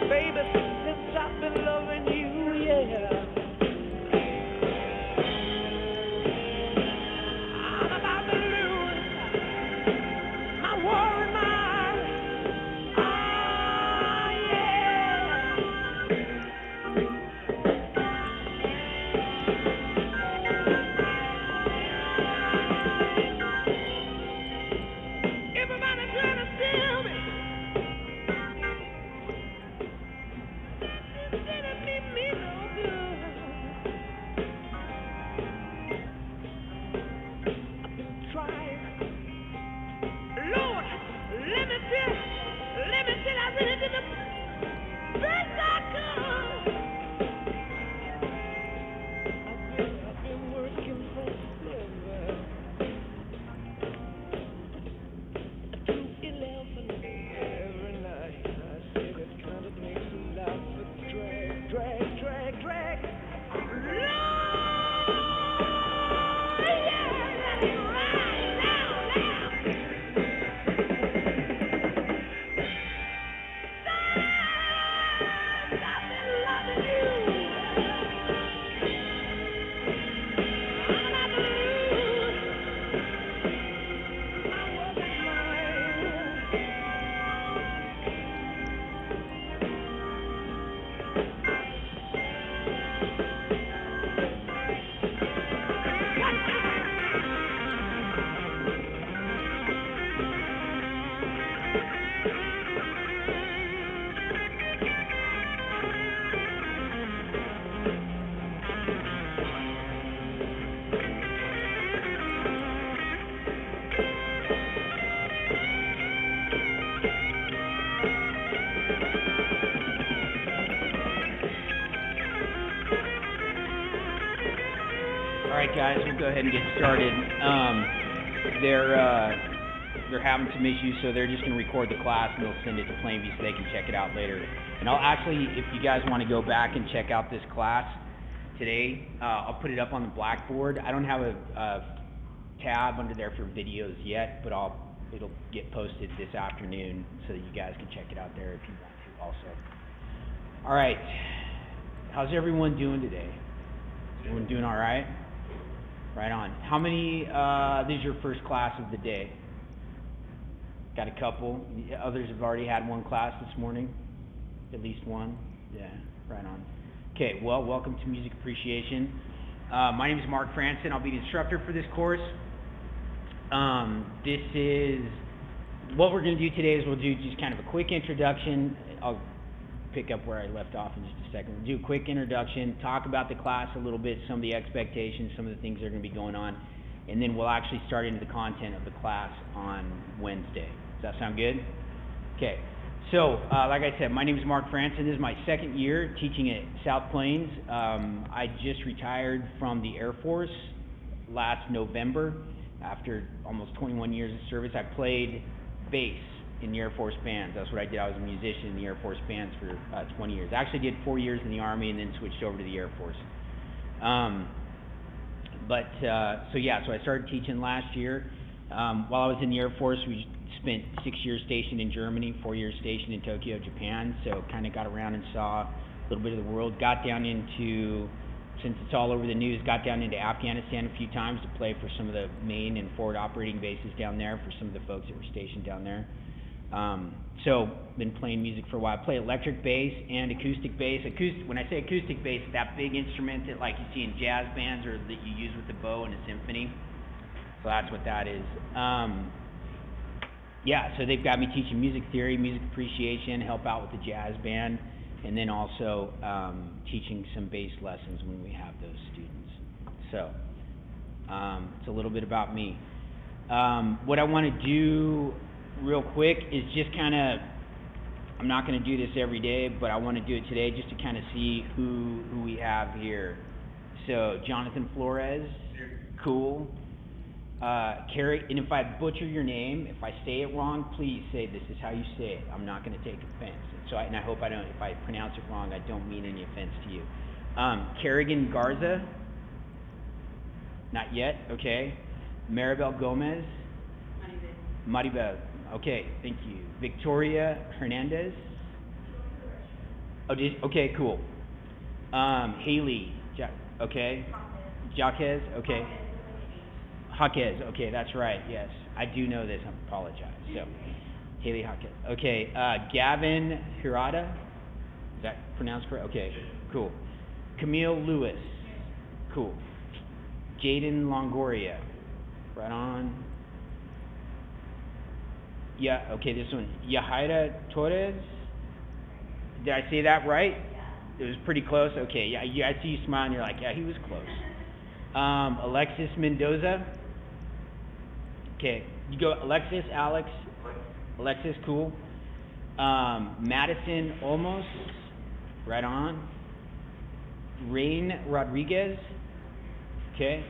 Baby, since I've been loving you, yeah. I'm about to lose my worried mind. Ah, yeah. Everybody trying to steal me. It didn't mean me no good. I've been trying. Lord, let me tell, I really did the best I could. I've been working for 7 to 11 every night. I say that kind of makes a life a drag. Lord, yeah, let it ride now. I've been loving you. I'm about to lose my working mind. All right, guys, we'll go ahead and get started. They're having some issues, so they're just going to record the class and they'll send it to Plainview so they can check it out later. And I'll actually, if you guys want to go back and check out this class today, I'll put it up on the blackboard. I don't have a tab under there for videos yet, but it'll get posted this afternoon so that you guys can check it out there if you want to also. All right, how's everyone doing today? Everyone doing all right? Right on. How many, this is your first class of the day? Got a couple. Others have already had one class this morning? At least one? Yeah, right on. Okay, well, welcome to Music Appreciation. My name is Mark Franson. I'll be the instructor for this course. What we're going to do today is we'll do just kind of a quick introduction. I'll pick up where I left off in just a second. We'll do a quick introduction, talk about the class a little bit, some of the expectations, some of the things that are going to be going on, and then we'll actually start into the content of the class on Wednesday. Does that sound good? Okay. So, like I said, my name is Mark Franson. This is my second year teaching at South Plains. I just retired from the Air Force last November after almost 21 years of service. I played bass in the Air Force bands. That's what I did. I was a musician in the Air Force bands for 20 years. I actually did 4 years in the Army and then switched over to the Air Force. So I started teaching last year. While I was in the Air Force, we spent 6 years stationed in Germany, 4 years stationed in Tokyo, Japan. So kind of got around and saw a little bit of the world. Got down into, since it's all over the news, got down into Afghanistan a few times to play for some of the main and forward operating bases down there for some of the folks that were stationed down there. So been playing music for a while. I play electric bass and acoustic bass. When I say acoustic bass, it's that big instrument that like you see in jazz bands or that you use with the bow in a symphony. So that's what that is. So they've got me teaching music theory, music appreciation, help out with the jazz band, and then also teaching some bass lessons when we have those students. So it's a little bit about me. What I want to do real quick is just kind of, I'm not going to do this every day, but I want to do it today just to kind of see who we have here. So Jonathan Flores, cool. Carrie, and if I butcher your name, if I say it wrong, please say this is how you say it. I'm not going to take offense. And I hope I don't, if I pronounce it wrong, I don't mean any offense to you. Kerrigan Garza, not yet, okay. Maribel Gomez. Maribel, Okay, thank you. Victoria Hernandez. Oh, okay, cool. Haley, okay. Jaquez, okay. Jaquez, okay, that's right, yes. I do know this, I apologize. So, Haley Jaquez. Okay, Gavin Hirata, is that pronounced correct? Okay, cool. Camille Lewis, cool. Jaden Longoria, right on. Yeah, okay, this one. Yahaira Torres, did I say that right? It was pretty close? Okay, yeah, I see you smiling, you're like, yeah, he was close. Alexis Mendoza. Okay, you go Alexis, Alex. Alexis, cool. Madison Olmos, right on. Rain Rodriguez, okay.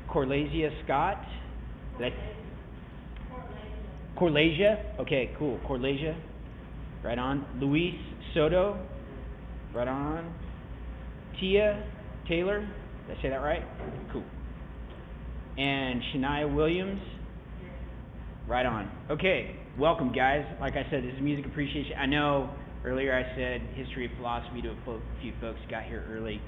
Corlasia Scott. Corlasia, okay, cool. Corlasia, right on. Luis Soto, right on. Tia Taylor, did I say that right? Cool. And Shania Williams, right on. Okay, welcome guys. Like I said, this is Music Appreciation. I know earlier I said history of philosophy to a few folks who got here early.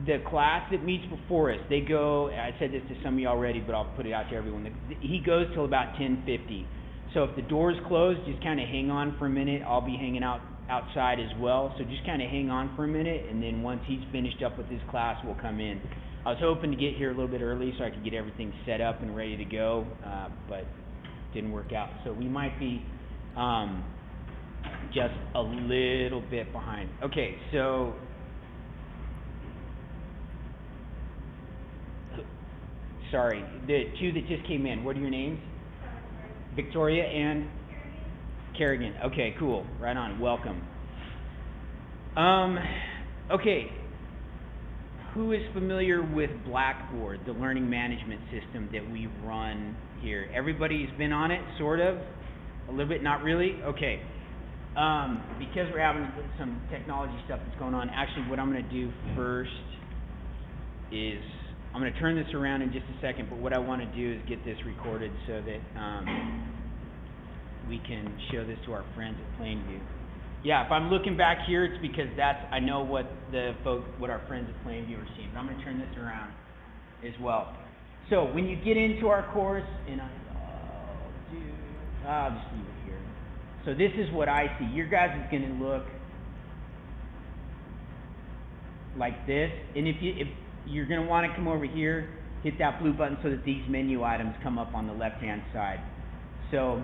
The class that meets before us, they go, I said this to some of you already, but I'll put it out to everyone. He goes till about 10:50. So if the door's closed, just kind of hang on for a minute. I'll be hanging outside as well. So just kind of hang on for a minute, and then once he's finished up with his class, we'll come in. I was hoping to get here a little bit early so I could get everything set up and ready to go, but didn't work out. So we might be just a little bit behind. Okay, so sorry, the two that just came in, what are your names? Victoria and Kerrigan. Okay, cool. Right on. Welcome. Okay. Who is familiar with Blackboard, the learning management system that we run here? Everybody's been on it, sort of? A little bit, not really? Okay. Because we're having some technology stuff that's going on, actually what I'm going to do first is, I'm going to turn this around in just a second, but what I want to do is get this recorded so that we can show this to our friends at Plainview. Yeah, if I'm looking back here, it's because I know what our friends at Plainview are seeing. But I'm going to turn this around as well. So when you get into our course, and I'll just leave it here. So this is what I see. Your guys is going to look like this, and if you're going to want to come over here, hit that blue button so that these menu items come up on the left-hand side. So,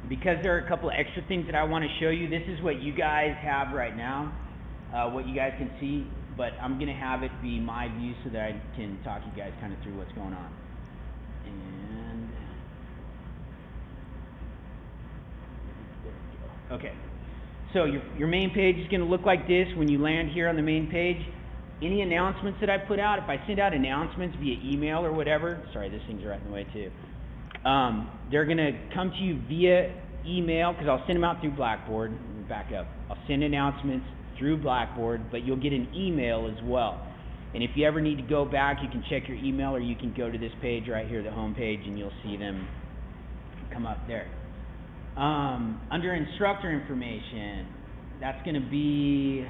because there are a couple of extra things that I want to show you, this is what you guys have right now, what you guys can see, but I'm going to have it be my view so that I can talk you guys kind of through what's going on. And, okay. So your main page is going to look like this when you land here on the main page. Any announcements that I put out, if I send out announcements via email or whatever, sorry, this thing's right in the way too. They're going to come to you via email, because I'll send them out through Blackboard. Back up. I'll send announcements through Blackboard, but you'll get an email as well. And if you ever need to go back, you can check your email, or you can go to this page right here, the home page, and you'll see them come up there. Under instructor information, that's going to be...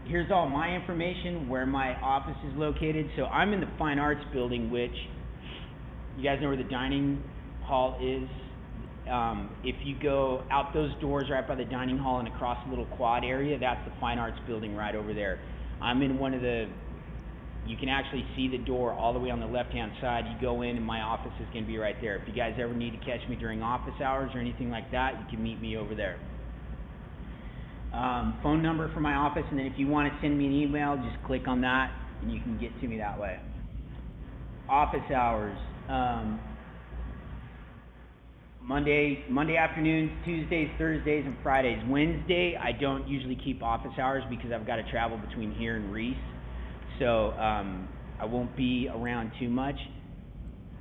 Here's all my information, where my office is located. So I'm in the Fine Arts Building, which you guys know where the dining hall is. If you go out those doors right by the dining hall and across the little quad area, that's the Fine Arts Building right over there. I'm in one of the, you can actually see the door all the way on the left-hand side. You go in and my office is going to be right there. If you guys ever need to catch me during office hours or anything like that, you can meet me over there. Phone number for my office, and then if you want to send me an email, just click on that and you can get to me that way. Office hours, Monday afternoons, Tuesdays, Thursdays, and Fridays. Wednesday, I don't usually keep office hours because I've got to travel between here and Reese, so I won't be around too much.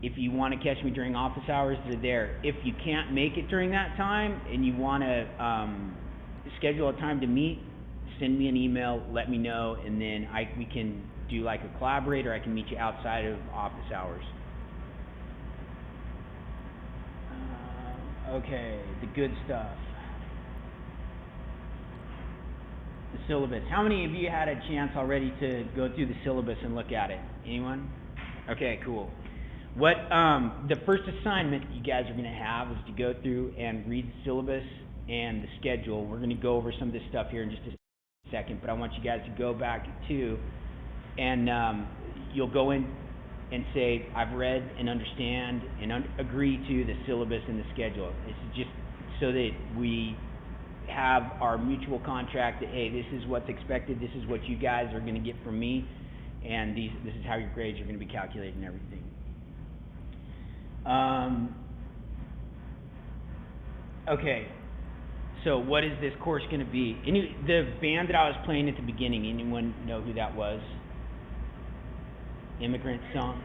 If you want to catch me during office hours, they're there. If you can't make it during that time and you want to schedule a time to meet, send me an email, let me know, and then we can do like a collaborate, or I can meet you outside of office hours. Okay, the good stuff. The syllabus. How many of you had a chance already to go through the syllabus and look at it? Anyone? Okay, cool. What the first assignment you guys are going to have is to go through and read the syllabus and the schedule. We're going to go over some of this stuff here in just a second, but I want you guys to go back to, and you'll go in and say, I've read and understand and agree to the syllabus and the schedule. This is just so that we have our mutual contract that, hey, this is what's expected, this is what you guys are going to get from me, and this is how your grades are going to be calculated and everything. Okay, so what is this course going to be? The band that I was playing at the beginning, anyone know who that was? Immigrant Song?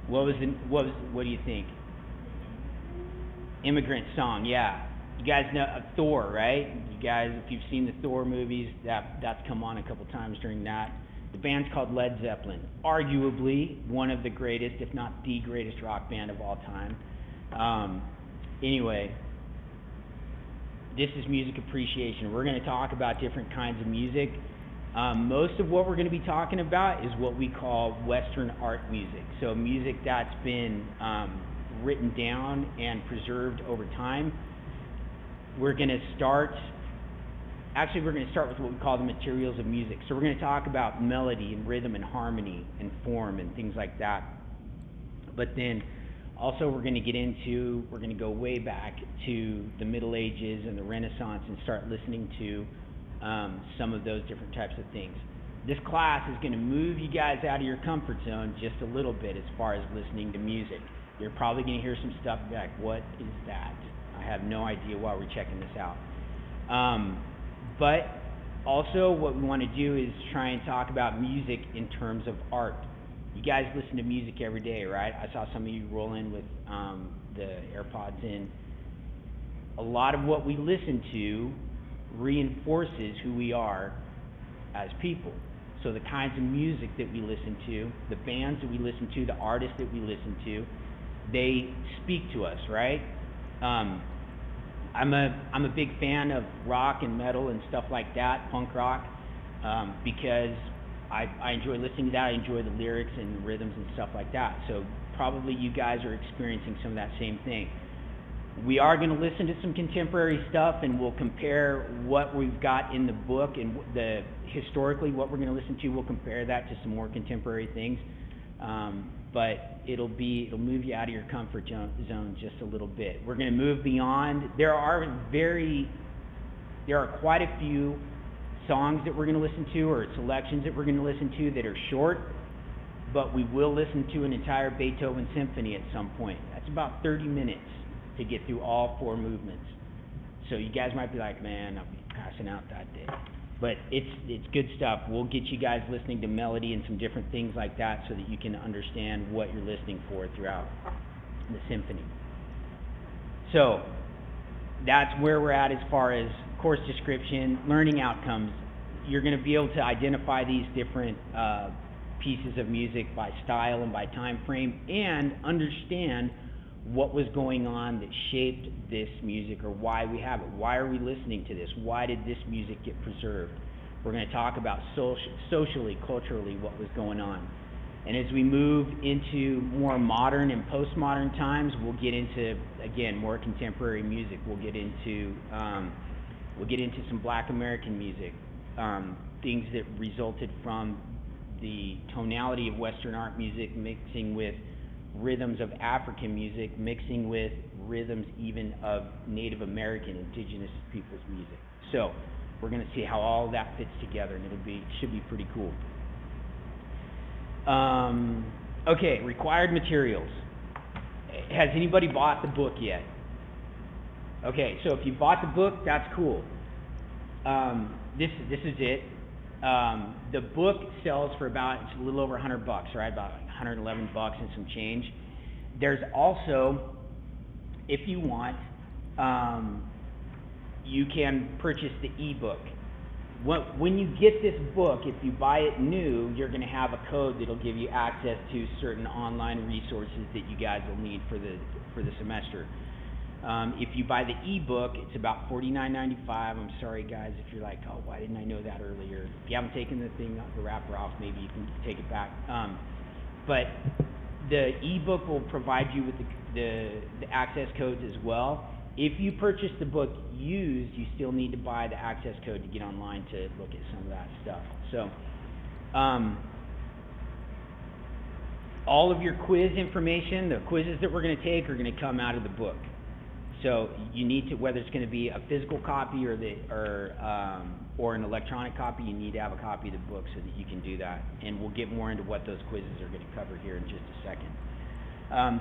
What do you think? Immigrant Song, yeah. You guys know Thor, right? You guys, if you've seen the Thor movies, that's come on a couple times during that. The band's called Led Zeppelin. Arguably one of the greatest, if not the greatest rock band of all time. Anyway, this is music appreciation. We're going to talk about different kinds of music. Most of what we're going to be talking about is what we call Western art music. So music that's been written down and preserved over time. We're going to start with what we call the materials of music. So we're going to talk about melody and rhythm and harmony and form and things like that. But then also we're going to go way back to the Middle Ages and the Renaissance and start listening to some of those different types of things. This class is going to move you guys out of your comfort zone just a little bit as far as listening to music. You're probably going to hear some stuff and be like, what is that? I have no idea why we're checking this out. But also what we want to do is try and talk about music in terms of art. You guys listen to music every day, right? I saw some of you roll in with the AirPods in. A lot of what we listen to reinforces who we are as people. So the kinds of music that we listen to, the bands that we listen to, the artists that we listen to, they speak to us, right? I'm a big fan of rock and metal and stuff like that, punk rock, because I enjoy listening to that. I enjoy the lyrics and rhythms and stuff like that. So probably you guys are experiencing some of that same thing. We are going to listen to some contemporary stuff, and we'll compare what we've got in the book and historically what we're going to listen to. We'll compare that to some more contemporary things. But it'll move you out of your comfort zone just a little bit. We're going to move beyond. There are quite a few songs that we're going to listen to, or selections that we're going to listen to, that are short, but we will listen to an entire Beethoven symphony at some point. That's about 30 minutes to get through all 4 movements. So you guys might be like, man, I'll be passing out that day. But it's good stuff. We'll get you guys listening to melody and some different things like that so that you can understand what you're listening for throughout the symphony. So that's where we're at as far as course description, learning outcomes. You're going to be able to identify these different pieces of music by style and by time frame, and understand what was going on that shaped this music, or why we have it. Why are we listening to this? Why did this music get preserved? We're going to talk about socially, culturally, what was going on. And as we move into more modern and postmodern times, we'll get into, again, more contemporary music. We'll get into some Black American music, things that resulted from the tonality of Western art music mixing with rhythms of African music, mixing with rhythms even of Native American, indigenous people's music. So we're going to see how all of that fits together, and should be pretty cool. Okay, required materials. Has anybody bought the book yet? Okay, so if you bought the book, that's cool. This is it. The book sells for it's a little over $100, right? About $111 and some change. There's also, if you want, you can purchase the ebook. when you get this book, if you buy it new, you're going to have a code that'll give you access to certain online resources that you guys will need for the semester. If you buy the ebook, it's about $49.95. I'm sorry, guys, if you're like, oh, why didn't I know that earlier? If you haven't taken the wrapper off, maybe you can take it back. But the ebook will provide you with the access codes as well. If you purchase the book used, you still need to buy the access code to get online to look at some of that stuff. So, all of your quiz information, the quizzes that we're going to take, are going to come out of the book. So you need to, whether it's going to be a physical copy or an electronic copy, you need to have a copy of the book so that you can do that. And we'll get more into what those quizzes are going to cover here in just a second.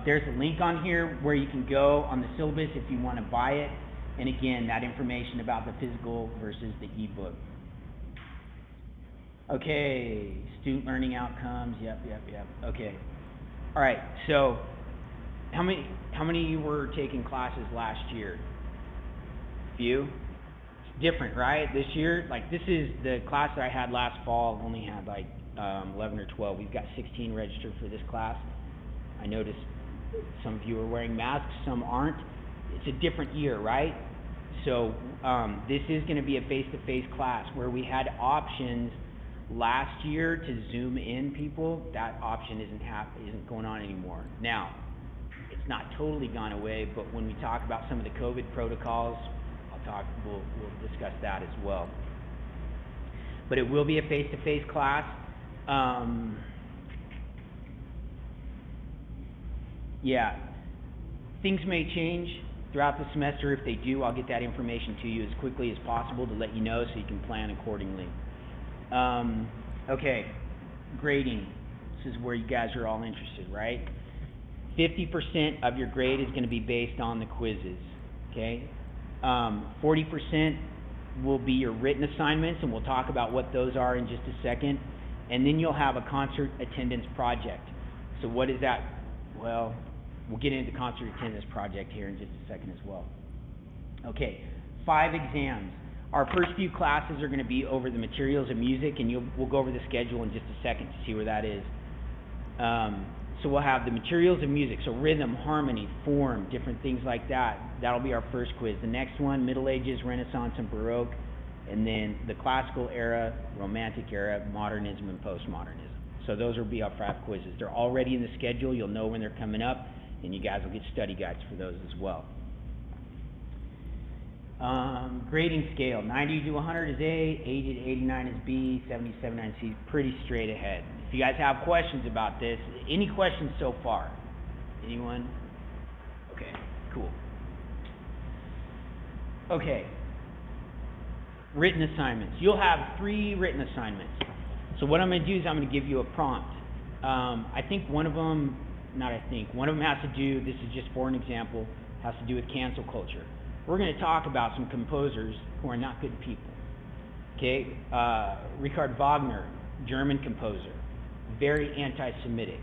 There's a link on here where you can go on the syllabus if you want to buy it. And again, that information about the physical versus the ebook. Okay, student learning outcomes. Yep. Okay. All right. So, how many of you were taking classes last year? Few. It's different, right? This year, like this is the class that I had last fall. Only had like 11 or 12. We've got 16 registered for this class. I noticed some of you are wearing masks, some aren't. It's a different year, right? So this is going to be a face-to-face class where we had options last year to Zoom in people. That option isn't going on anymore. Now, it's not totally gone away, but when we talk about some of the COVID protocols, we'll discuss that as well. But it will be a face-to-face class. Yeah, things may change throughout the semester. If they do, I'll get that information to you as quickly as possible to let you know so you can plan accordingly. Okay, grading. This is where you guys are all interested, right? 50% of your grade is going to be based on the quizzes, okay? 40% will be your written assignments, and we'll talk about what those are in just a second. And then you'll have a concert attendance project. So what is that? Well, we'll get into the concert attendance project here in just a second as well. Okay, 5 exams. Our first few classes are going to be over the materials of music, and we'll go over the schedule in just a second to see where that is. So we'll have the materials of music, so rhythm, harmony, form, different things like that. That'll be our first quiz. The next one, Middle Ages, Renaissance, and Baroque, and then the Classical era, Romantic era, Modernism, and Postmodernism. So those will be our 5 quizzes. They're already in the schedule. You'll know when they're coming up, and you guys will get study guides for those as well. Grading scale, 90 to 100 is A, 80 to 89 is B, 70 to 79 is C. Pretty straight ahead. If you guys have questions about this, any questions so far? Anyone? Okay, cool. Okay. Written assignments. You'll have 3 written assignments. So what I'm going to do is I'm going to give you a prompt. I think one of them has to do, this is just for an example, has to do with cancel culture. We're going to talk about some composers who are not good people. Okay, Richard Wagner, German composer, very anti-Semitic,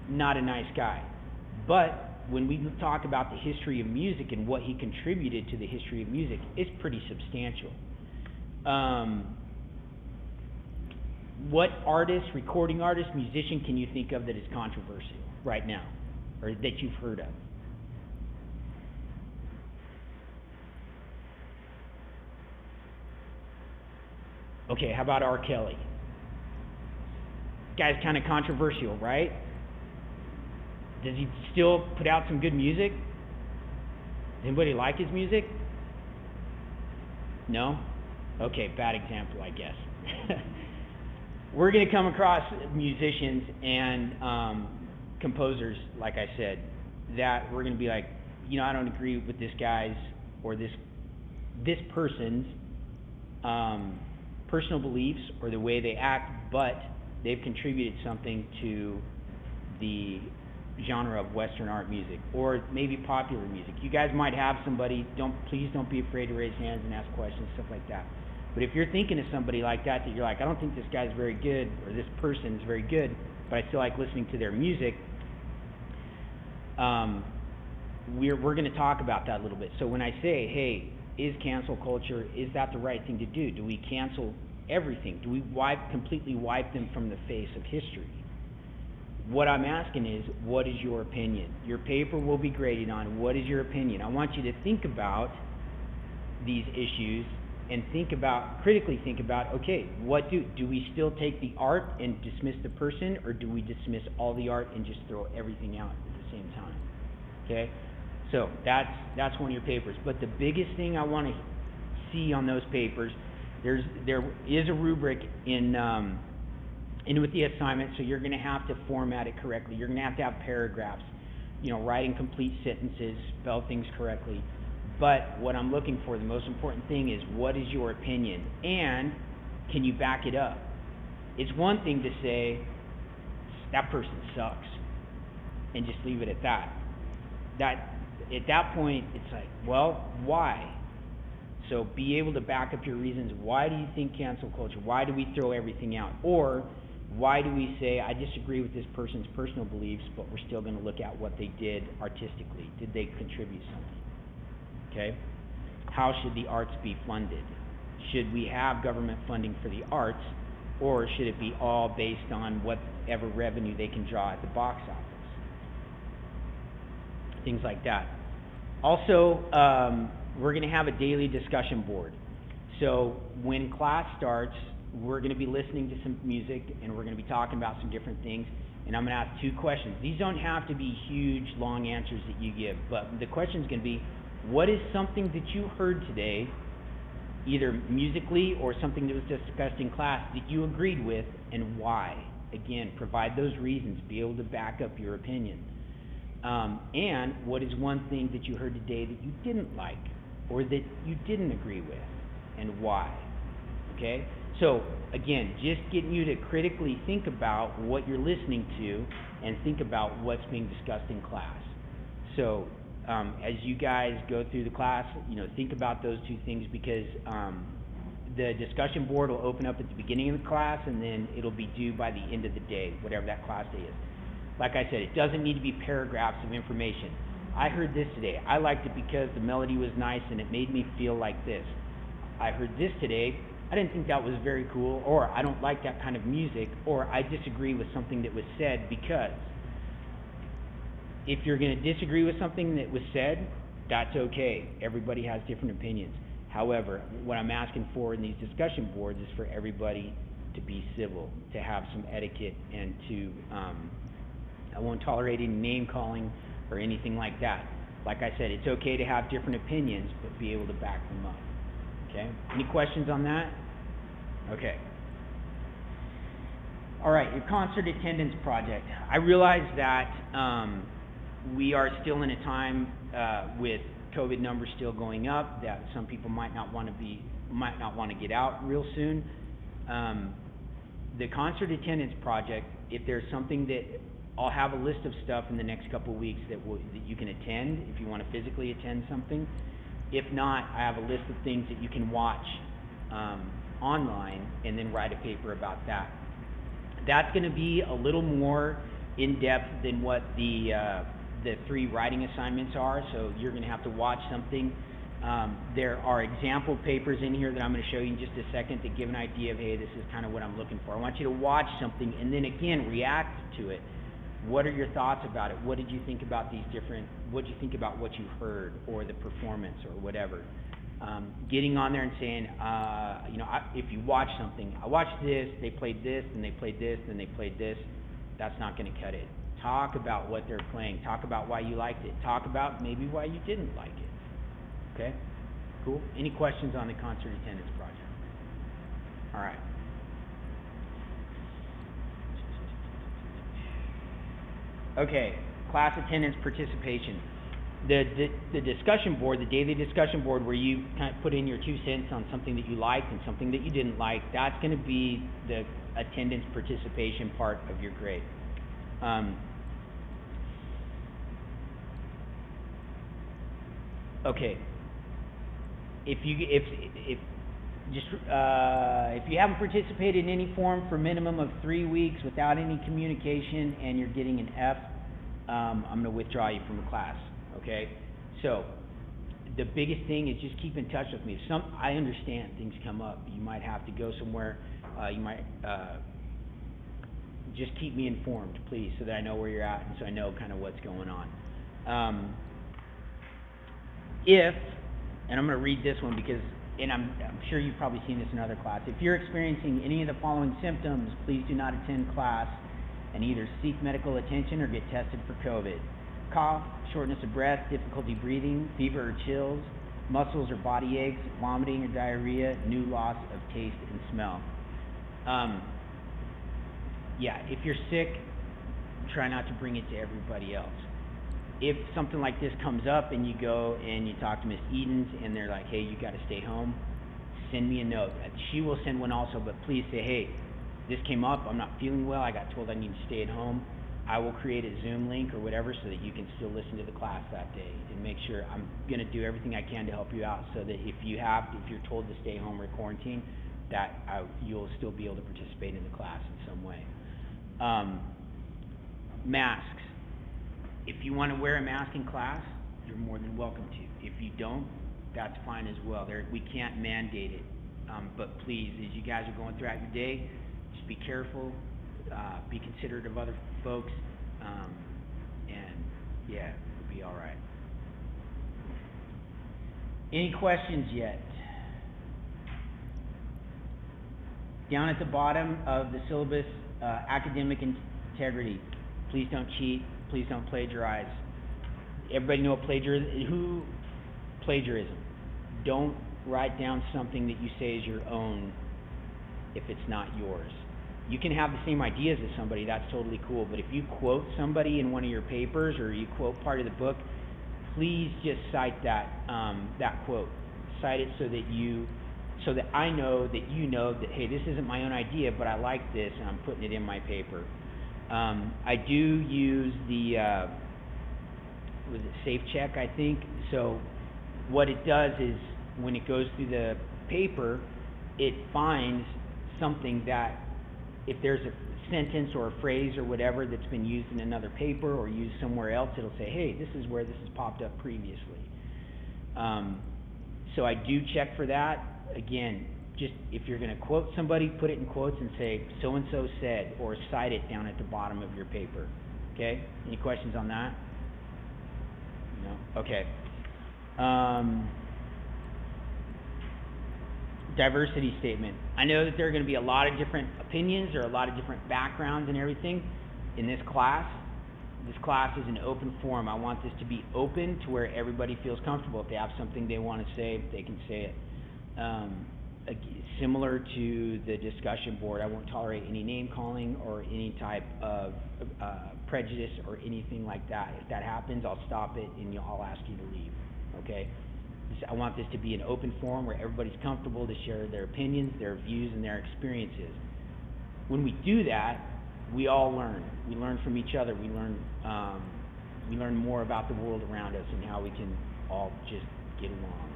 not a nice guy. But when we talk about the history of music and what he contributed to the history of music, it's pretty substantial. What artist, recording artist, musician can you think of that is controversial right now, or that you've heard of? Okay, how about R. Kelly? Guy's kind of controversial, right? Does he still put out some good music? Does anybody like his music? No? Okay, bad example, I guess. We're going to come across musicians and composers, like I said, that we're going to be like, you know, I don't agree with this guy's or this person's personal beliefs or the way they act, but they've contributed something to the genre of Western art music, or maybe popular music. You guys might have somebody, please don't be afraid to raise hands and ask questions, stuff like that. But if you're thinking of somebody like that you're like, I don't think this guy's very good, or this person's very good, but I still like listening to their music, we're going to talk about that a little bit. So when I say, hey, is cancel culture, is that the right thing to do? Do we cancel everything? Do we completely wipe them from the face of history? What I'm asking is, what is your opinion? Your paper will be graded on what is your opinion. I want you to think about these issues and critically think about, okay, what do we still take the art and dismiss the person, or do we dismiss all the art and just throw everything out at the same time? Okay? So that's one of your papers. But the biggest thing I want to see on those papers, there is a rubric in with the assignment, so you're going to have to format it correctly. You're going to have paragraphs, writing complete sentences, spell things correctly. But what I'm looking for, the most important thing is, what is your opinion? And can you back it up? It's one thing to say, that person sucks, and just leave it at that. At that point, it's like, well, why? So be able to back up your reasons. Why do you think cancel culture? Why do we throw everything out? Or why do we say, I disagree with this person's personal beliefs, but we're still going to look at what they did artistically? Did they contribute something? Okay? How should the arts be funded? Should we have government funding for the arts, or should it be all based on whatever revenue they can draw at the box office? Things like that. Also, we're going to have a daily discussion board. So when class starts, we're going to be listening to some music, and we're going to be talking about some different things, and I'm going to ask 2 questions. These don't have to be huge, long answers that you give, but the question is going to be, what is something that you heard today, either musically or something that was discussed in class, that you agreed with, and why? Again, provide those reasons, be able to back up your opinion. And what is one thing that you heard today that you didn't like, or that you didn't agree with, and why? Okay? So, again, just getting you to critically think about what you're listening to and think about what's being discussed in class. So, as you guys go through the class, think about those 2 things, because the discussion board will open up at the beginning of the class, and then it'll be due by the end of the day, whatever that class day is. Like I said, it doesn't need to be paragraphs of information. I heard this today. I liked it because the melody was nice and it made me feel like this. I heard this today. I didn't think that was very cool, or I don't like that kind of music, or I disagree with something that was said because. If you're going to disagree with something that was said, that's okay. Everybody has different opinions. However, what I'm asking for in these discussion boards is for everybody to be civil, to have some etiquette, and to, I won't tolerate any name calling or anything like that. Like I said, it's okay to have different opinions, but be able to back them up. Okay? Any questions on that? Okay. All right, your concert attendance project. I realize that we are still in a time with COVID numbers still going up, that some people might not want to get out real soon. The concert attendance project, if there's something that I'll have a list of stuff in the next couple of weeks that you can attend if you want to physically attend something. If not, I have a list of things that you can watch online and then write a paper about that. That's going to be a little more in depth than what the 3 writing assignments are, so you're going to have to watch something. There are example papers in here that I'm going to show you in just a second to give an idea of, hey, this is kind of what I'm looking for. I want you to watch something and then again react to it. What are your thoughts about it? What did you think about what did you think about what you heard, or the performance, or whatever? Getting on there and saying, if you watch something, I watched this, they played this, and they played this, and they played this, that's not going to cut it. Talk about what they're playing. Talk about why you liked it. Talk about maybe why you didn't like it. Okay? Cool? Any questions on the concert attendance project? All right. Okay, class attendance participation. The discussion board, the daily discussion board, where you kind of put in your 2 cents on something that you liked and something that you didn't like, that's going to be the attendance participation part of your grade. Okay. If you haven't participated in any form for a minimum of 3 weeks without any communication and you're getting an F, I'm going to withdraw you from the class. Okay? So the biggest thing is just keep in touch with me. I understand things come up. You might have to go somewhere. You might just keep me informed, please, so that I know where you're at and so I know kind of what's going on. And I'm going to read this one because, and I'm sure you've probably seen this in other classes. If you're experiencing any of the following symptoms, please do not attend class and either seek medical attention or get tested for COVID. Cough, shortness of breath, difficulty breathing, fever or chills, muscles or body aches, vomiting or diarrhea, new loss of taste and smell. If you're sick, try not to bring it to everybody else. If something like this comes up and you go and you talk to Miss Edens and they're like, hey, you got to stay home, send me a note. She will send one also, but please say, hey, this came up, I'm not feeling well, I got told I need to stay at home. I will create a Zoom link or whatever so that you can still listen to the class that day and make sure I'm going to do everything I can to help you out so that if you're told to stay home or quarantine, that you'll still be able to participate in the class in some way. Masks. If you want to wear a mask in class, you're more than welcome to. If you don't, that's fine as well. We can't mandate it. But please, as you guys are going throughout your day, just be careful, be considerate of other folks, and yeah, it'll be all right. Any questions yet? Down at the bottom of the syllabus, academic integrity. Please don't cheat. Please don't plagiarize. Everybody know what plagiarism? Plagiarism. Don't write down something that you say is your own if it's not yours. You can have the same ideas as somebody, that's totally cool, but if you quote somebody in one of your papers or you quote part of the book, please just cite that quote. Cite it so that I know that you know that, hey, this isn't my own idea, but I like this and I'm putting it in my paper. I do use the Safe Check, I think. So what it does is when it goes through the paper, it finds something that if there's a sentence or a phrase or whatever that's been used in another paper or used somewhere else, it'll say, hey, this is where this has popped up previously. So I do check for that. Again, just if you're going to quote somebody, put it in quotes and say, so-and-so said, or cite it down at the bottom of your paper. Okay? Any questions on that? No? Okay. Diversity statement. I know that there are going to be a lot of different opinions or a lot of different backgrounds and everything in this class. This class is an open forum. I want this to be open to where everybody feels comfortable. If they have something they want to say, they can say it. Similar to the discussion board, I won't tolerate any name calling or any type of prejudice or anything like that. If that happens, I'll stop it and I'll ask you to leave. Okay? I want this to be an open forum where everybody's comfortable to share their opinions, their views, and their experiences. When we do that, we all learn. We learn from each other. We learn more about the world around us and how we can all just get along.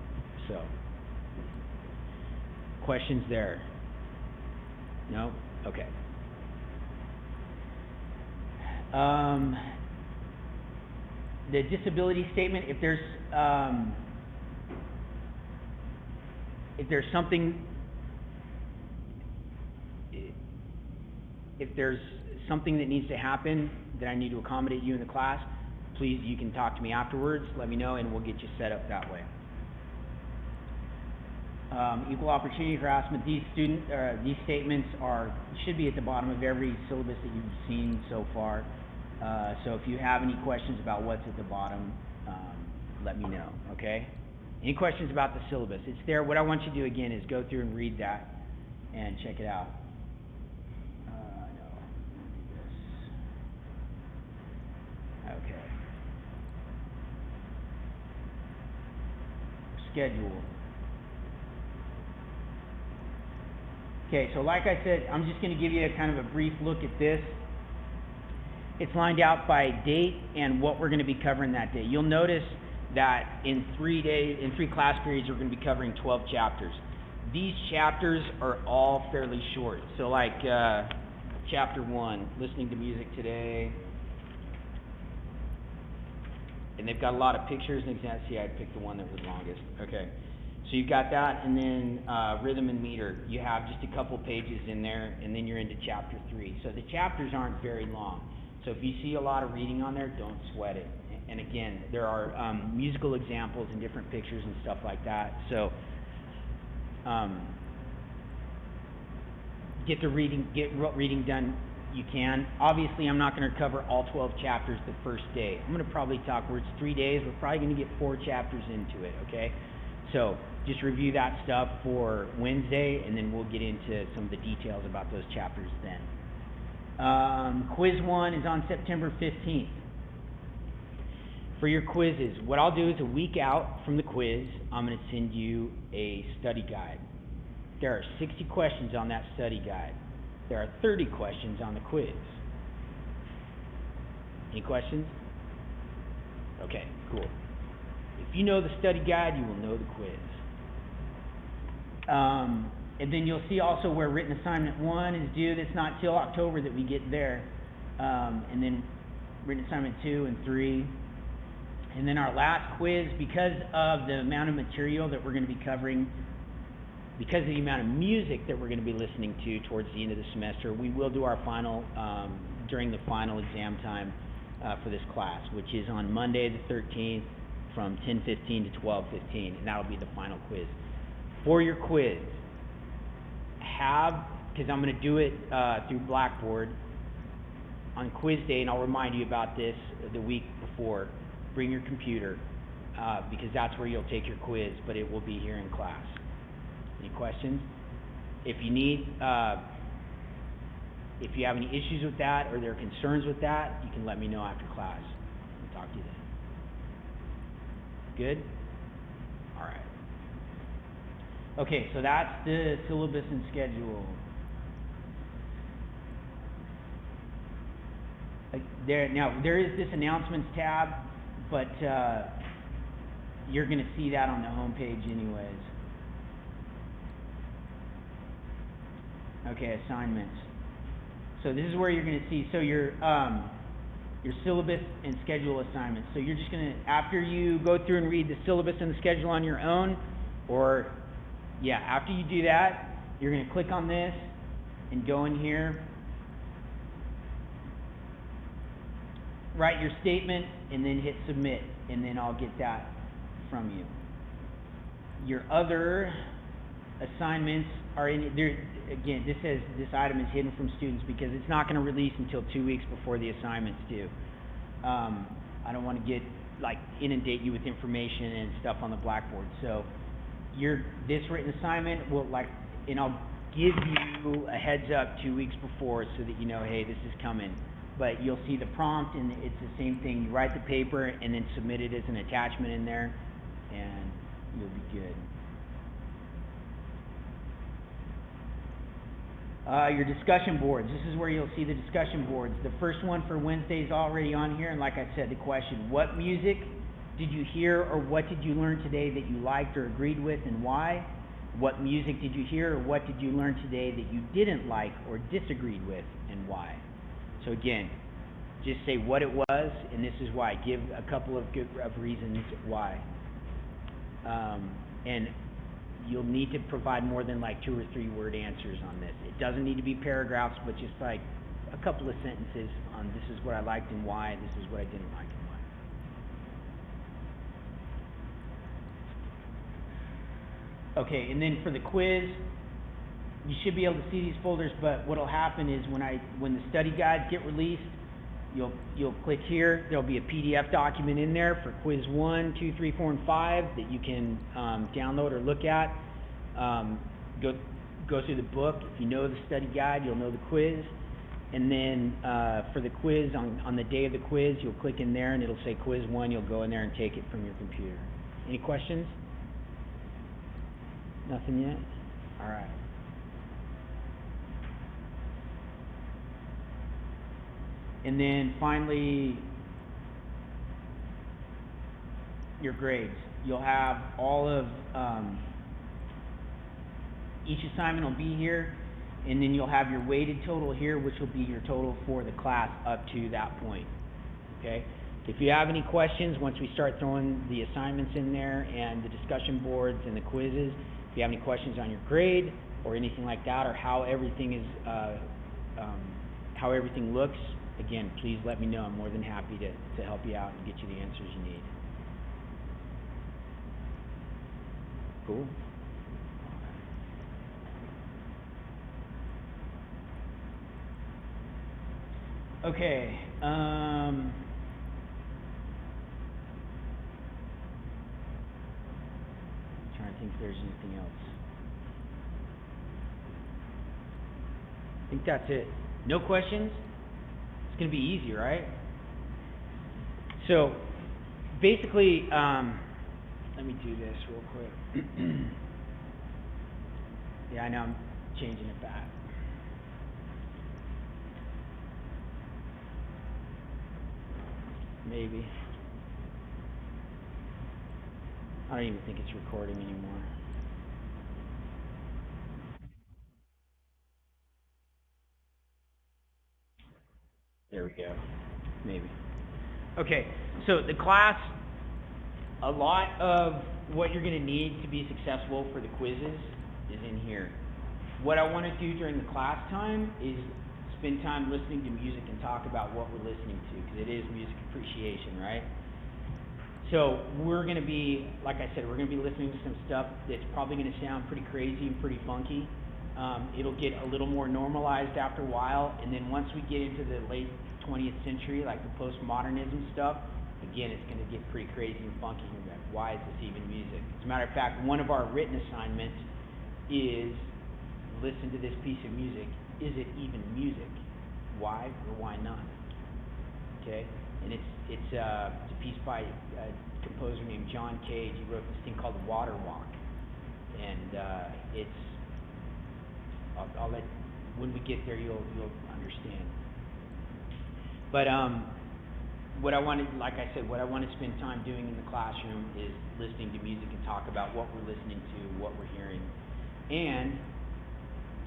So, questions there? No? Okay. The disability statement, if there's something that needs to happen that I need to accommodate you in the class, please, you can talk to me afterwards, let me know, and we'll get you set up that way. Equal opportunity harassment, these statements should be at the bottom of every syllabus that you've seen so far. So if you have any questions about what's at the bottom, let me know, okay? Any questions about the syllabus? It's there. What I want you to do again is go through and read that and check it out. Okay. Schedule. Okay, so like I said, I'm just going to give you a kind of a brief look at this. It's lined out by date and what we're going to be covering that day. You'll notice that in 3 class periods, we're going to be covering 12 chapters. These chapters are all fairly short. So like chapter 1, listening to music today. and they've got a lot of pictures and examples. See, I picked the one that was longest. Okay. So you've got that, and then rhythm and meter. You have just a couple pages in there, and then you're into chapter 3. So the chapters aren't very long. So if you see a lot of reading on there, don't sweat it. And again, there are musical examples and different pictures and stuff like that. So get reading done. You can. Obviously, I'm not going to cover all 12 chapters the first day. I'm going to probably talk where it's 3 days. We're probably going to get 4 chapters into it. Okay. So just review that stuff for Wednesday, and then we'll get into some of the details about those chapters then. Quiz 1 is on September 15th. For your quizzes, what I'll do is a week out from the quiz, I'm going to send you a study guide. There are 60 questions on that study guide. There are 30 questions on the quiz. Any questions? Okay, cool. If you know the study guide, you will know the quiz. And then you'll see also where written assignment 1 is due. That's not till October that we get there. And then written assignment 2 and 3. And then our last quiz, because of the amount of material that we're going to be covering, because of the amount of music that we're going to be listening to towards the end of the semester, we will do our final, during the final exam time for this class, which is on Monday the 13th from 10:15 to 12:15, and that will be the final quiz. For your quiz, because I'm going to do it through Blackboard on quiz day, and I'll remind you about this the week before, bring your computer, because that's where you'll take your quiz, but it will be here in class. Any questions? If you have any issues with that or there are concerns with that, you can let me know after class. I'll talk to you then. Good? All right. Okay, so that's the syllabus and schedule. There is this announcements tab, but you're going to see that on the home page anyways. Okay, assignments. So this is where you're going to see, so your syllabus and schedule assignments. So you're just going to, after you go through and read the syllabus and the schedule on your own, after you do that, you're going to click on this and go in here, write your statement, and then hit submit, and then I'll get that from you. Your other assignments are in there. Again, this item is hidden from students because it's not going to release until 2 weeks before the assignments due. I don't want to inundate you with information and stuff on the Blackboard. So this written assignment and I'll give you a heads up 2 weeks before so that you know, hey, this is coming. But you'll see the prompt, and it's the same thing. You write the paper and then submit it as an attachment in there, and you'll be good. Your discussion boards. This is where you'll see the discussion boards. The first one for Wednesday is already on here, and like I said, the question, what music did you hear or what did you learn today that you liked or agreed with, and why? What music did you hear or what did you learn today that you didn't like or disagreed with, and why? So again, just say what it was, and this is why. Give a couple of reasons why. And you'll need to provide more than 2 or 3 word answers on this. It doesn't need to be paragraphs, but just a couple of sentences on this is what I liked and why, this is what I didn't like and why. Okay, and then for the quiz, you should be able to see these folders, but what'll happen is when the study guides get released, you'll click here. There'll be a PDF document in there for quiz 1, 2, 3, 4, and 5 that you can download or look at. Go through the book. If you know the study guide, you'll know the quiz. And then for the quiz, on the day of the quiz, you'll click in there and it'll say quiz 1. You'll go in there and take it from your computer. Any questions? Nothing yet? All right. And then finally, your grades. You'll have all of, each assignment will be here, and then you'll have your weighted total here, which will be your total for the class up to that point, okay? If you have any questions, once we start throwing the assignments in there and the discussion boards and the quizzes, if you have any questions on your grade or anything like that, or how everything is, how everything looks, again, please let me know. I'm more than happy to help you out and get you the answers you need. Cool. Okay. Trying to think if there's anything else. I think that's it. No questions? It's going to be easy, right? So, basically, let me do this real quick. Yeah, I know I'm changing it back. Maybe. I don't even think it's recording anymore. There we go. Maybe. Okay, so the class, a lot of what you're going to need to be successful for the quizzes is in here. What I want to do during the class time is spend time listening to music and talk about what we're listening to, because it is music appreciation, right? So we're going to be, like I said, we're going to be listening to some stuff that's probably going to sound pretty crazy and pretty funky. It'll get a little more normalized after a while, and then once we get into the late 20th century, like the postmodernism stuff, again, it's going to get pretty crazy and funky. And you're like, why is this even music? As a matter of fact, one of our written assignments is listen to this piece of music. Is it even music? Why or why not? Okay, and it's a piece by a composer named John Cage. He wrote this thing called Water Walk, and it's I'll let, when we get there, you'll understand. But what I wanted, like I said, what I want to spend time doing in the classroom is listening to music and talk about what we're listening to, what we're hearing, and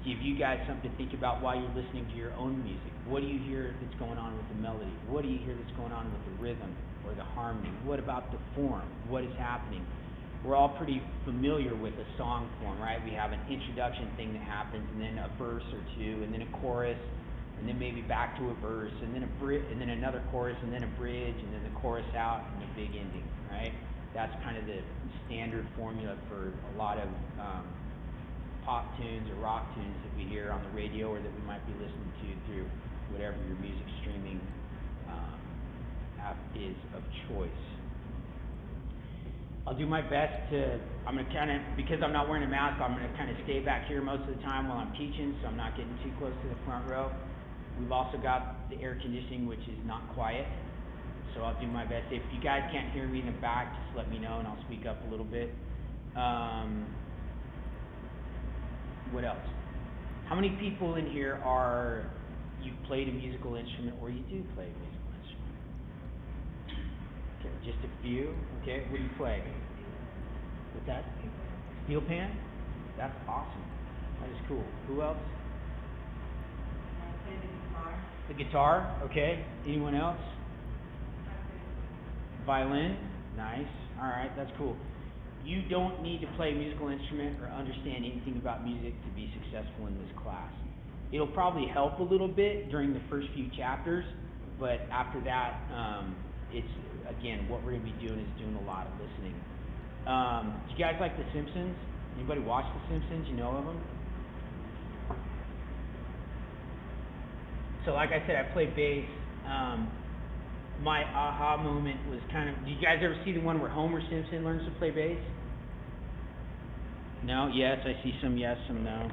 give you guys something to think about while you're listening to your own music. What do you hear that's going on with the melody? What do you hear that's going on with the rhythm or the harmony? What about the form? What is happening? We're all pretty familiar with a song form, right? We have an introduction thing that happens, and then a verse or two, and then a chorus, and then maybe back to a verse, and then and then another chorus, and then a bridge, and then the chorus out, and the big ending, right? That's kind of the standard formula for a lot of pop tunes or rock tunes that we hear on the radio, or that we might be listening to through whatever your music streaming app is of choice. I'll do my best to, I'm going to kind of, because I'm not wearing a mask, I'm going to kind of stay back here most of the time while I'm teaching, so I'm not getting too close to the front row. We've also got the air conditioning, which is not quiet, so I'll do my best. If you guys can't hear me in the back, just let me know and I'll speak up a little bit. What else? How many people in here you played a musical instrument, or you do play a musical instrument? Okay, just a few. Okay, what do you play? What's that? Steel pan? That's awesome. That is cool. Who else? I play the guitar. The guitar? Okay. Anyone else? Violin? Nice. All right, that's cool. You don't need to play a musical instrument or understand anything about music to be successful in this class. It'll probably help a little bit during the first few chapters, but after that, it's, again, what we're going to be doing is doing a lot of listening. Do you guys like The Simpsons? Anybody watch The Simpsons? You know of them? So like I said, I play bass. My aha moment was kind of, do you guys ever see the one where Homer Simpson learns to play bass? No? Yes, I see some yes, some no.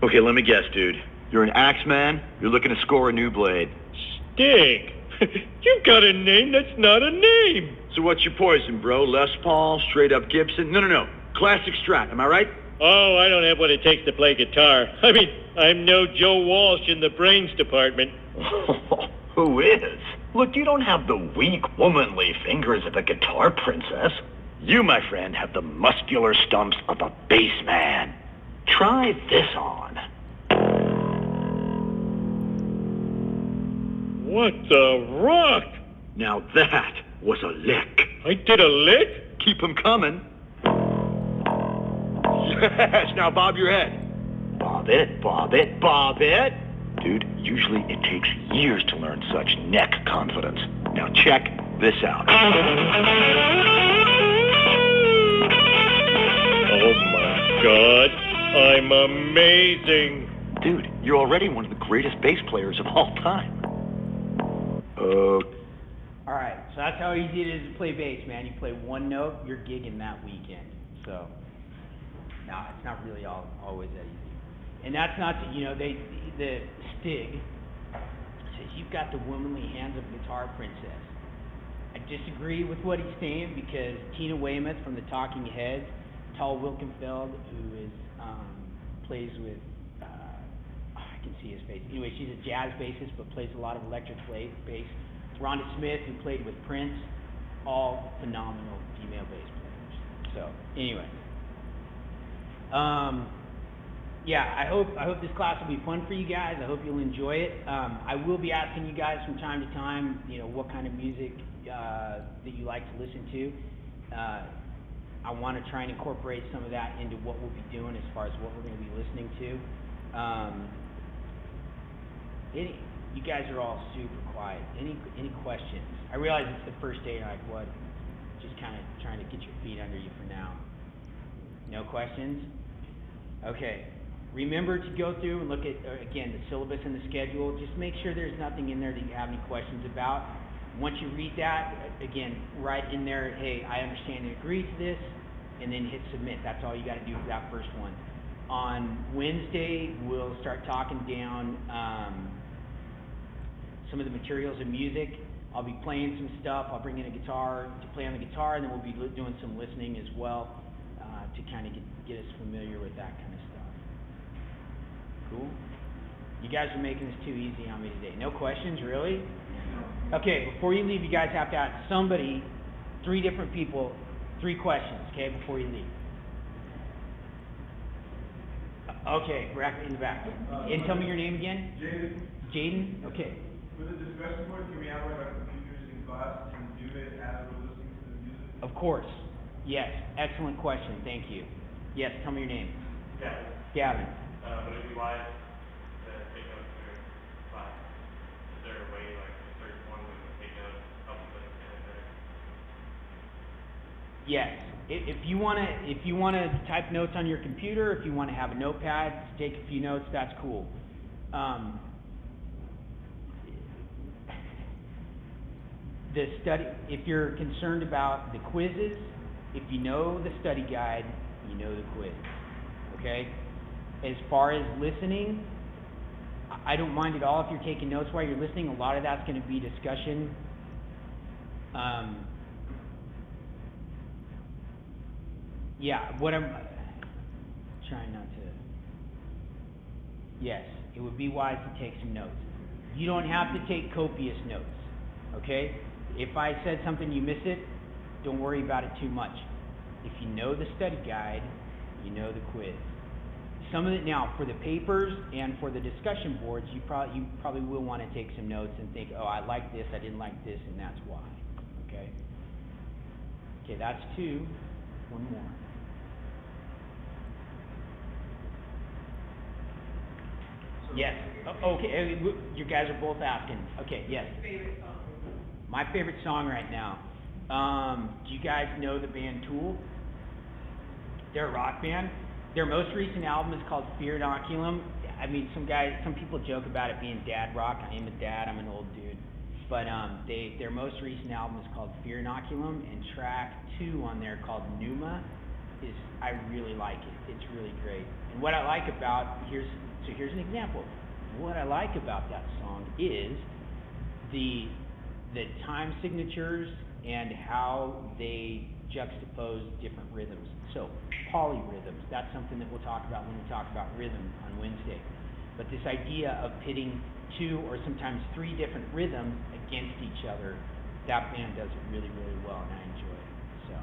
Okay, let me guess, dude. You're an Axeman, you're looking to score a new blade. Stig! You've got a name that's not a name. So what's your poison, bro? Les Paul, straight up Gibson? No. Classic Strat, am I right? Oh, I don't have what it takes to play guitar. I mean, I'm no Joe Walsh in the brains department. Who is? Look, you don't have the weak, womanly fingers of a guitar princess. You, my friend, have the muscular stumps of a bass man. Try this on. What the rock? Now that was a lick. I did a lick? Keep 'em coming. Yes, now bob your head. Bob it, bob it, bob it. Dude, usually it takes years to learn such neck confidence. Now check this out. Oh my God, I'm amazing. Dude, you're already one of the greatest bass players of all time. Alright, so that's how easy it is to play bass, man. You play one note, you're gigging that weekend. So, no, it's not really always that easy. And that's not, the Stig says, you've got the womanly hands of a guitar princess. I disagree with what he's saying because Tina Weymouth from the Talking Heads, Tal Wilkenfeld, who is, plays with, I can see his face. Anyway, she's a jazz bassist but plays a lot of electric bass. Rhonda Smith, who played with Prince, all phenomenal female bass players. So, anyway. Yeah, I hope this class will be fun for you guys. I hope you'll enjoy it. I will be asking you guys from time to time, what kind of music that you like to listen to. I want to try and incorporate some of that into what we'll be doing as far as what we're going to be listening to. You guys are all super quiet. Any questions? I realize it's the first day, like what? Just kind of trying to get your feet under you for now. No questions? Okay. Remember to go through and look at, again, the syllabus and the schedule. Just make sure there's nothing in there that you have any questions about. Once you read that, again, write in there, hey, I understand and agree to this, and then hit submit. That's all you got to do for that first one. On Wednesday, we'll start talking down some of the materials and music. I'll be playing some stuff. I'll bring in a guitar to play on the guitar, and then we'll be doing some listening as well to kind of get us familiar with that kind of stuff. Cool? You guys are making this too easy on me today. No questions, really? Okay, before you leave, you guys have to ask somebody, 3 different people, 3 questions, okay, before you leave. Okay, back in the back. And tell me your name again? Jaden? Okay. For the discussion board, can we have like our computers in class and do it as we're listening to the music? Of course. Yes. Excellent question. Thank you. Yes, tell me your name. Gavin. Gavin. Would it be wise to take notes in your class? Is there a way, like, a certain one we can take notes, help us understand it better? Yes. If you wanna type notes on your computer, if you wanna have a notepad to take a few notes, that's cool. The study, if you're concerned about the quizzes, if you know the study guide, you know the quiz, okay? As far as listening, I don't mind at all if you're taking notes while you're listening. A lot of that's going to be discussion. Yeah, what I'm trying not to, yes, it would be wise to take some notes. You don't have to take copious notes, okay? If I said something, you miss it, don't worry about it too much. If you know the study guide, you know the quiz. Some of it now, for the papers and for the discussion boards, you probably will want to take some notes and think, oh, I like this, I didn't like this, and that's why, okay? Okay, that's 2. One more. Yes. Okay, you guys are both asking. Okay, yes. My favorite song right now. Do you guys know the band Tool? They're a rock band. Their most recent album is called Fear Inoculum. I mean, some people joke about it being dad rock. I am a dad. I'm an old dude. But their most recent album is called Fear Inoculum, and track 2 on there called Pneuma I really like it. It's really great. And what I like about here's an example. What I like about that song is the the time signatures and how they juxtapose different rhythms. So, polyrhythms, that's something that we'll talk about when we talk about rhythm on Wednesday. But this idea of pitting 2 or sometimes 3 different rhythms against each other, that band does it really, really well, and I enjoy it. So,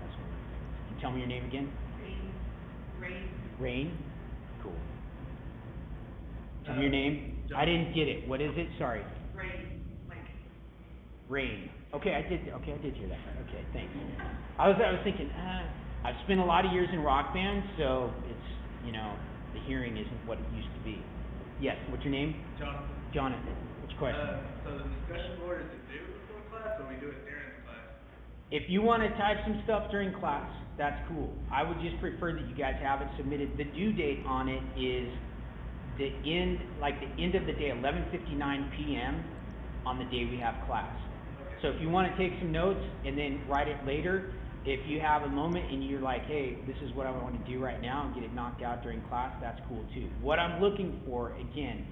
that's one of my favorites. Can you tell me your name again? Rain? Cool. Tell me your name. I didn't get it. What is it? Sorry. Rain. Okay, I did hear that. Okay, thanks. I was thinking, I've spent a lot of years in rock bands, so it's, the hearing isn't what it used to be. Yes, what's your name? Jonathan. What's your question? So the discussion board, is it due before class, or we do it during the class? If you want to type some stuff during class, that's cool. I would just prefer that you guys have it submitted. The due date on it is the end of the day, 11:59 p.m. on the day we have class. So if you want to take some notes and then write it later, if you have a moment and you're like, hey, this is what I want to do right now and get it knocked out during class, that's cool too. What I'm looking for, again,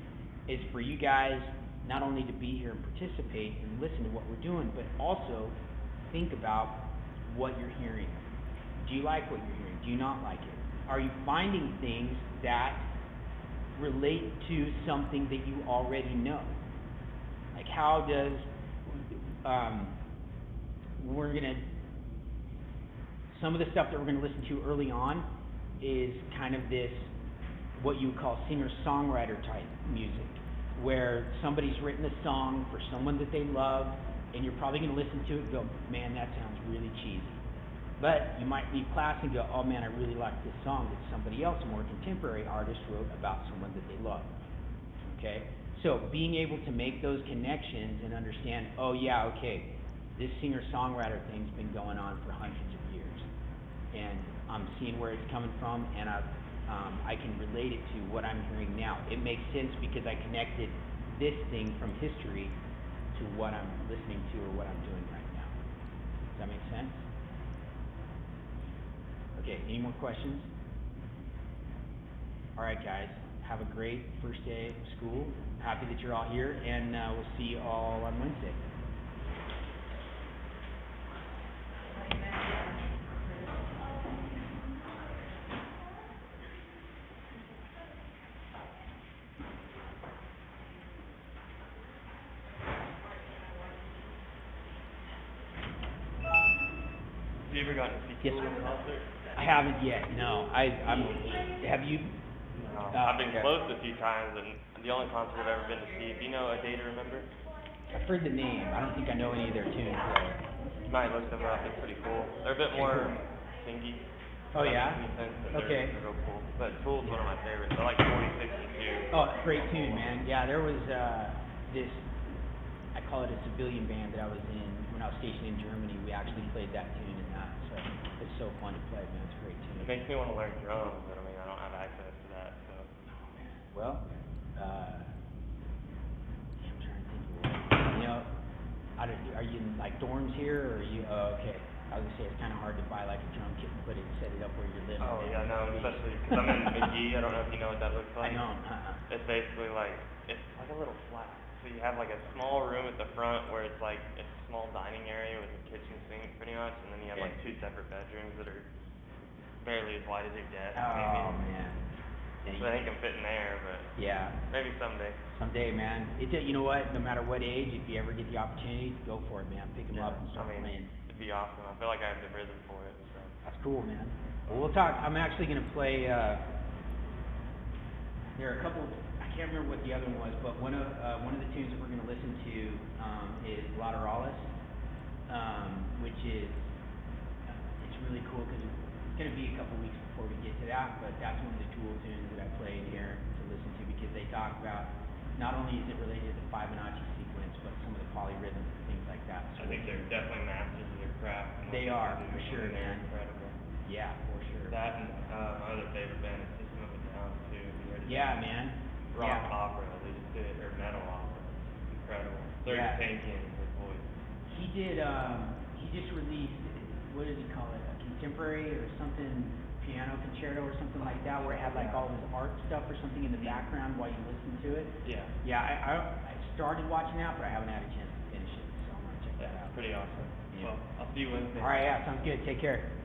is for you guys not only to be here and participate and listen to what we're doing, but also think about what you're hearing. Do you like what you're hearing? Do you not like it? Are you finding things that relate to something that you already know? Like how does, some of the stuff that we're going to listen to early on is kind of this, what you would call singer-songwriter type music, where somebody's written a song for someone that they love, and you're probably going to listen to it and go, man, that sounds really cheesy. But you might leave class and go, oh man, I really like this song that somebody else, a more contemporary artist, wrote about someone that they love. Okay? So being able to make those connections and understand, oh yeah, okay, this singer-songwriter thing's been going on for hundreds of years. And I'm seeing where it's coming from, and I can relate it to what I'm hearing now. It makes sense because I connected this thing from history to what I'm listening to or what I'm doing right now. Does that make sense? Okay, any more questions? All right, guys, have a great first day of school. Happy that you're all here, and we'll see you all on Wednesday. Have you ever gotten to see Yes, Tool sir. in concert? I haven't yet, no. Have you? No, I've been okay. close a few times, and the only concert I've ever been to see, do you know A Day to Remember? I've heard the name. I don't think I know any of their tunes, though. You might look them up, it's pretty cool. They're a bit more singy. Oh, yeah? In a sense, but Okay. They're real cool. But Tool's one of my favorites. I like 4062. Oh, great tune, man. Yeah, there was this, I call it a civilian band that I was in when I was stationed in Germany. We actually played that tune in that, so it's so fun to play, man. It's a great tune. It makes me want to learn drums, but I mean, I don't have access to that, so. Well, I'm trying to think of what, are you in like dorms here, or are you, okay. I was gonna say, it's kind of hard to buy like a drum kit and put it, set it up where you're living. Oh, man. yeah, no, especially because I'm in McGee, I don't know if you know what that looks I like. know, It's basically like, it's like a little flat. So you have like a small room at the front where it's like, it's a small dining area with a kitchen sink pretty much, and then you have like 2 separate bedrooms that are barely as wide as your desk, maybe. Oh, man. Yeah, So I think I'm fitting there, but yeah. maybe someday. Someday, man. You know what? No matter what age, if you ever get the opportunity, go for it, man. Pick them up and start playing. It'd be awesome. I feel like I have the rhythm for it, so. That's cool, man. Well, we'll talk. I'm actually gonna play. There are a couple. I can't remember what the other one was, but one of the tunes that we're gonna listen to is Lateralis, which is it's really cool because it's gonna be a couple weeks before we get to that, but that's one of the Tool tunes that I play in here to listen to because they talk about not only is it related to the Fibonacci sequence, but some of the polyrhythms and things like that. So I think they're definitely masters of their craft. and what They can are, do, for sure, and they're man. incredible. yeah, for sure. That and my other favorite band is System of a Down too. Have you heard of Yeah, them? man. Rock Yeah. opera, they just did, or metal opera. Incredible. Serge Yeah. Tankian, his voice. He did. He just released. What does he call it? A contemporary or something? Piano concerto or something like that, where it had like all this art stuff or something in the background while you listen to it. Yeah. Yeah, I started watching that, but I haven't had a chance to finish it. So I'm pretty awesome. Yeah. Well, I'll see you Wednesday. All right, yeah, sounds good. Take care.